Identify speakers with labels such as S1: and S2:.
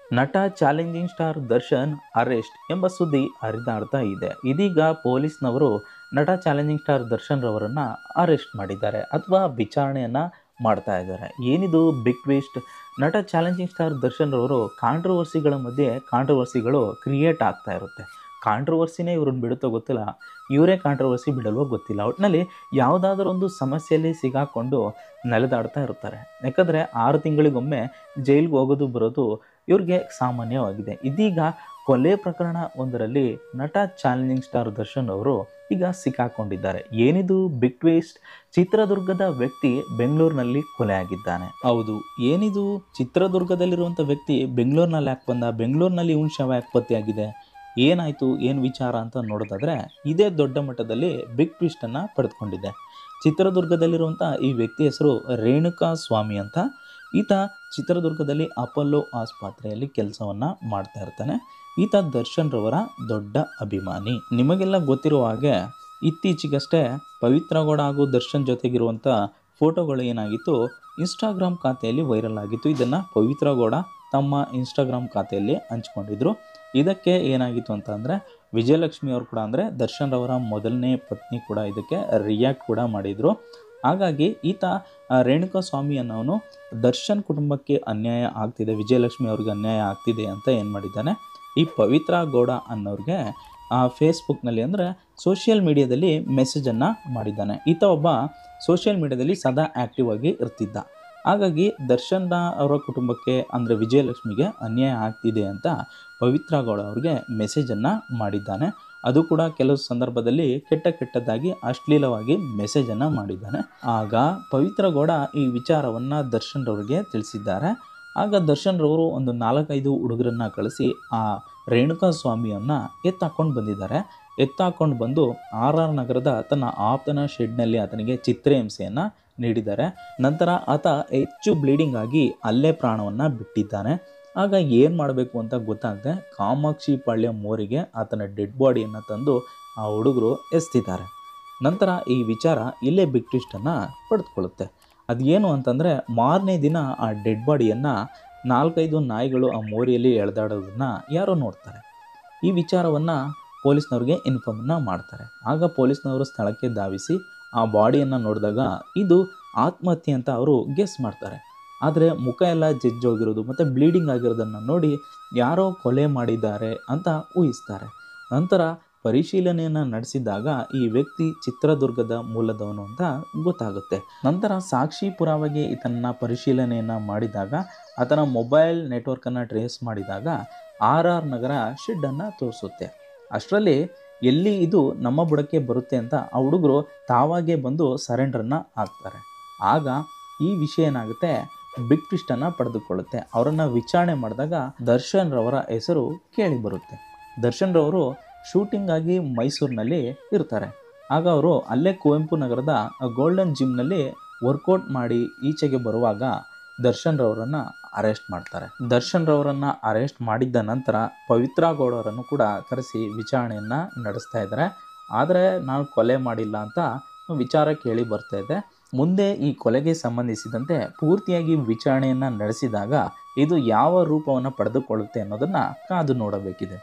S1: ನಟ challenging star Darshan arrest ಎಂಬ ಸುದ್ದಿ ಹರಿದಾಡ್ತಾ ಇದೆ. ಇದೀಗ ಪೊಲೀಸ್ನವರು ನಟ ಚಾಲೆಂಜಿಂಗ್ ಸ್ಟಾರ್ ದರ್ಶನ್ ರವರನ್ನು ಅರೆಸ್ಟ್ ಮಾಡಿದ್ದಾರೆ ಅಥವಾ ವಿಚಾರಣೆಯನ್ನು ಮಾಡ್ತಾ ಇದ್ದಾರೆ. ಏನಿದು ಬಿಗ್ ಟ್ವಿಸ್ಟ್? ನಟ ಚಾಲೆಂಜಿಂಗ್ ಸ್ಟಾರ್ ದರ್ಶನ್ ರವರು ಕಾಂಟ್ರವರ್ಸಿಗಳ ಮಧ್ಯೆ ಕಾಂಟ್ರವರ್ಸಿಗಳು ಕ್ರಿಯೇಟ್ ಆಗ್ತಾ ಇರುತ್ತೆ. ಕಾಂಟ್ರವರ್ಸಿನೇ ಇವ್ರನ್ನ ಬಿಡುತ್ತೋ ಗೊತ್ತಿಲ್ಲ, ಇವರೇ ಕಾಂಟ್ರವರ್ಸಿ ಬಿಡಲ್ವೋ ಗೊತ್ತಿಲ್ಲ. ಒಟ್ಟಿನಲ್ಲಿ ಯಾವುದಾದ್ರೂ ಒಂದು ಸಮಸ್ಯೆಯಲ್ಲಿ ಸಿಗಾಕೊಂಡು ನೆಲೆದಾಡ್ತಾ ಇರ್ತಾರೆ. ಯಾಕಂದರೆ 6 ತಿಂಗಳಿಗೊಮ್ಮೆ ಜೈಲಿಗೆ ಹೋಗೋದು ಬರೋದು ಇವ್ರಿಗೆ ಸಾಮಾನ್ಯವಾಗಿದೆ. ಇದೀಗ ಕೊಲೆ ಪ್ರಕರಣ ಒಂದರಲ್ಲಿ ನಟ ಚಾಲೆಂಜಿಂಗ್ ಸ್ಟಾರ್ ದರ್ಶನ್ ಅವರು ಈಗ ಸಿಕ್ಕಾಕೊಂಡಿದ್ದಾರೆ. ಏನಿದು ಬಿಗ್ ಟ್ವಿಸ್ಟ್? ಚಿತ್ರದುರ್ಗದ ವ್ಯಕ್ತಿ ಬೆಂಗಳೂರಿನಲ್ಲಿ ಕೊಲೆ ಆಗಿದ್ದಾನೆ. ಹೌದು, ಏನಿದು ಚಿತ್ರದುರ್ಗದಲ್ಲಿರುವಂಥ ವ್ಯಕ್ತಿ ಬೆಂಗಳೂರಿನಲ್ಲಿ ಯಾಕೆ ಬಂದ? ಬೆಂಗಳೂರಿನಲ್ಲಿ ಇವನ್ ಶವ ಯಾಕೆ ಪತ್ತೆಯಾಗಿದೆ? ಏನಾಯಿತು, ಏನು ವಿಚಾರ ಅಂತ ನೋಡೋದಾದರೆ ಇದೇ ದೊಡ್ಡ ಮಟ್ಟದಲ್ಲಿ ಬಿಗ್ ಟ್ವಿಸ್ಟನ್ನು ಪಡೆದುಕೊಂಡಿದೆ. ಚಿತ್ರದುರ್ಗದಲ್ಲಿರುವಂಥ ಈ ವ್ಯಕ್ತಿ ಹೆಸರು ರೇಣುಕಾ ಸ್ವಾಮಿ ಅಂತ. ಈತ ಚಿತ್ರದುರ್ಗದಲ್ಲಿ ಅಪೋಲೋ ಆಸ್ಪತ್ರೆಯಲ್ಲಿ ಕೆಲಸವನ್ನು ಮಾಡ್ತಾ ಇರ್ತಾನೆ. ಈತ ದರ್ಶನ್ ರವರ ದೊಡ್ಡ ಅಭಿಮಾನಿ. ನಿಮಗೆಲ್ಲ ಗೊತ್ತಿರುವ ಹಾಗೆ ಇತ್ತೀಚೆಗಷ್ಟೇ ಪವಿತ್ರ ಗೌಡ ಹಾಗೂ ದರ್ಶನ್ ಜೊತೆಗಿರುವಂಥ ಫೋಟೋಗಳು ಏನಾಗಿತ್ತು, ಇನ್ಸ್ಟಾಗ್ರಾಮ್ ಖಾತೆಯಲ್ಲಿ ವೈರಲ್ ಆಗಿತ್ತು. ಇದನ್ನು ಪವಿತ್ರ ಗೌಡ ತಮ್ಮ ಇನ್ಸ್ಟಾಗ್ರಾಮ್ ಖಾತೆಯಲ್ಲಿ ಹಂಚ್ಕೊಂಡಿದ್ರು. ಇದಕ್ಕೆ ಏನಾಗಿತ್ತು ಅಂತ ಅಂದರೆ ವಿಜಯಲಕ್ಷ್ಮಿ ಅವರು ಕೂಡ, ಅಂದರೆ ದರ್ಶನ್ ರವರ ಮೊದಲನೇ ಪತ್ನಿ ಕೂಡ ಇದಕ್ಕೆ ರಿಯಾಕ್ಟ್ ಕೂಡ ಮಾಡಿದರು. ಹಾಗಾಗಿ ಈತ ರೇಣುಕಾ ಸ್ವಾಮಿ ಅನ್ನೋನು ದರ್ಶನ್ ಕುಟುಂಬಕ್ಕೆ ಅನ್ಯಾಯ ಆಗ್ತಿದೆ, ವಿಜಯಲಕ್ಷ್ಮಿ ಅವ್ರಿಗೆ ಅನ್ಯಾಯ ಆಗ್ತಿದೆ ಅಂತ ಏನು ಮಾಡಿದ್ದಾನೆ, ಈ ಪವಿತ್ರ ಗೌಡ ಅನ್ನೋರಿಗೆ ಫೇಸ್ಬುಕ್ನಲ್ಲಿ ಅಂದರೆ ಸೋಷಿಯಲ್ ಮೀಡಿಯಾದಲ್ಲಿ ಮೆಸೇಜನ್ನು ಮಾಡಿದ್ದಾನೆ. ಈತ ಒಬ್ಬ ಸೋಷಿಯಲ್ ಮೀಡಿಯಾದಲ್ಲಿ ಸದಾ ಆ್ಯಕ್ಟಿವ್ ಆಗಿ ಇರ್ತಿದ್ದ. ಹಾಗಾಗಿ ದರ್ಶನ್ ಅವರ ಕುಟುಂಬಕ್ಕೆ ಅಂದರೆ ವಿಜಯಲಕ್ಷ್ಮಿಗೆ ಅನ್ಯಾಯ ಆಗ್ತಿದೆ ಅಂತ ಪವಿತ್ರ ಗೌಡ ಅವ್ರಿಗೆ ಮೆಸೇಜನ್ನು ಮಾಡಿದ್ದಾನೆ. ಅದು ಕೂಡ ಕೆಲವು ಸಂದರ್ಭದಲ್ಲಿ ಕೆಟ್ಟದಾಗಿ ಅಶ್ಲೀಲವಾಗಿ ಮೆಸೇಜನ್ನು ಮಾಡಿದ್ದಾನೆ. ಆಗ ಪವಿತ್ರ ಗೌಡ ಈ ವಿಚಾರವನ್ನು ದರ್ಶನ್ ರವರಿಗೆ ತಿಳಿಸಿದ್ದಾರೆ. ಆಗ ದರ್ಶನ್ ರವರು ಒಂದು 4-5 ಹುಡುಗರನ್ನು ಕಳಿಸಿ ಆ ರೇಣುಕಾ ಸ್ವಾಮಿಯನ್ನು ಎತ್ತಾಕೊಂಡು ಬಂದಿದ್ದಾರೆ. ಎತ್ತಾಕೊಂಡು ಬಂದು RR ನಗರದ ತನ್ನ ಆಪ್ತನ ಶೆಡ್ನಲ್ಲಿ ಆತನಿಗೆ ಚಿತ್ರಹಿಂಸೆಯನ್ನು ನೀಡಿದ್ದಾರೆ. ನಂತರ ಆತ ಹೆಚ್ಚು ಬ್ಲೀಡಿಂಗ್ ಆಗಿ ಅಲ್ಲೇ ಪ್ರಾಣವನ್ನು ಬಿಟ್ಟಿದ್ದಾನೆ. ಆಗ ಏನು ಮಾಡಬೇಕು ಅಂತ ಗೊತ್ತಾಗದೆ ಕಾಮಾಕ್ಷಿ ಪಾಳ್ಯ ಮೋರಿಗೆ ಆತನ ಡೆಡ್ ಬಾಡಿಯನ್ನು ತಂದು ಆ ಹುಡುಗರು ಎಸ್ತಿದ್ದಾರೆ. ನಂತರ ಈ ವಿಚಾರ ಇಲ್ಲೇ ಬಿಗ್ ಟ್ವಿಸ್ಟನ್ನು ಪಡೆದುಕೊಳ್ಳುತ್ತೆ. ಅದೇನು ಅಂತಂದರೆ ಮಾರನೇ ದಿನ ಆ ಡೆಡ್ ಬಾಡಿಯನ್ನು 4-5 ನಾಯಿಗಳು ಆ ಮೋರಿಯಲ್ಲಿ ಎಳೆದಾಡೋದನ್ನು ಯಾರೋ ನೋಡ್ತಾರೆ. ಈ ವಿಚಾರವನ್ನು ಪೊಲೀಸ್ನವ್ರಿಗೆ ಇನ್ಫಾರ್ಮನ್ನು ಮಾಡ್ತಾರೆ. ಆಗ ಪೊಲೀಸ್ನವರು ಸ್ಥಳಕ್ಕೆ ಧಾವಿಸಿ ಆ ಬಾಡಿಯನ್ನು ನೋಡಿದಾಗ ಇದು ಆತ್ಮಹತ್ಯೆ ಅಂತ ಅವರು ಗೆಸ್ ಮಾಡ್ತಾರೆ. ಆದರೆ ಮುಖ ಎಲ್ಲ ಜಜ್ಜೋಗಿರೋದು ಮತ್ತು ಬ್ಲೀಡಿಂಗ್ ಆಗಿರೋದನ್ನು ನೋಡಿ ಯಾರೋ ಕೊಲೆ ಮಾಡಿದ್ದಾರೆ ಅಂತ ಊಹಿಸ್ತಾರೆ. ನಂತರ ಪರಿಶೀಲನೆಯನ್ನು ನಡೆಸಿದಾಗ ಈ ವ್ಯಕ್ತಿ ಚಿತ್ರದುರ್ಗದ ಮೂಲದವನು ಅಂತ ಗೊತ್ತಾಗುತ್ತೆ. ನಂತರ ಸಾಕ್ಷಿ ಪುರಾವೆಗೆ ಈತನ ಪರಿಶೀಲನೆಯನ್ನು ಮಾಡಿದಾಗ ಆತನ ಮೊಬೈಲ್ ನೆಟ್ವರ್ಕನ್ನು ಟ್ರೇಸ್ ಮಾಡಿದಾಗ RR ನಗರ ಶೆಡ್ಡನ್ನು ತೋರಿಸುತ್ತೆ. ಅಷ್ಟರಲ್ಲಿ ಎಲ್ಲಿ ಇದು ನಮ್ಮ ಬುಡಕ್ಕೆ ಬರುತ್ತೆ ಅಂತ ಆ ಹುಡುಗರು ತಾವಾಗೇ ಬಂದು ಸರೆಂಡ್ರನ್ನು ಆಗ್ತಾರೆ. ಆಗ ಈ ವಿಷಯ ಏನಾಗುತ್ತೆ, ಬಿಗ್ ಟ್ವಿಸ್ಟನ್ನು ಪಡೆದುಕೊಳ್ಳುತ್ತೆ. ಅವರನ್ನು ವಿಚಾರಣೆ ಮಾಡಿದಾಗ ದರ್ಶನ್ ರವರ ಹೆಸರು ಕೇಳಿ ಬರುತ್ತೆ. ದರ್ಶನ್ ರವರು ಶೂಟಿಂಗ್ ಆಗಿ ಮೈಸೂರಿನಲ್ಲಿ ಇರ್ತಾರೆ. ಆಗ ಅವರು ಅಲ್ಲೇ ಕುವೆಂಪು ನಗರದ ಗೋಲ್ಡನ್ ಜಿಮ್ನಲ್ಲಿ ವರ್ಕೌಟ್ ಮಾಡಿ ಈಚೆಗೆ ಬರುವಾಗ ದರ್ಶನ್ ರವರನ್ನು ಅರೆಸ್ಟ್ ಮಾಡ್ತಾರೆ. ದರ್ಶನ್ ರವರನ್ನು ಅರೆಸ್ಟ್ ಮಾಡಿದ್ದ ನಂತರ ಪವಿತ್ರ ಗೌಡರನ್ನು ಕೂಡ ಕರೆಸಿ ವಿಚಾರಣೆಯನ್ನು ನಡೆಸ್ತಾ ಇದ್ದಾರೆ. ಆದರೆ ನಾನು ಕೊಲೆ ಮಾಡಿಲ್ಲ ಅಂತ ವಿಚಾರ ಕೇಳಿ ಬರ್ತಾ ಇದೆ. ಮುಂದೆ ಈ ಕೊಲೆಗೆ ಸಂಬಂಧಿಸಿದಂತೆ ಪೂರ್ತಿಯಾಗಿ ವಿಚಾರಣೆಯನ್ನು ನಡೆಸಿದಾಗ ಇದು ಯಾವ ರೂಪವನ್ನು ಪಡೆದುಕೊಳ್ಳುತ್ತೆ ಅನ್ನೋದನ್ನು ಕಾದು ನೋಡಬೇಕಿದೆ.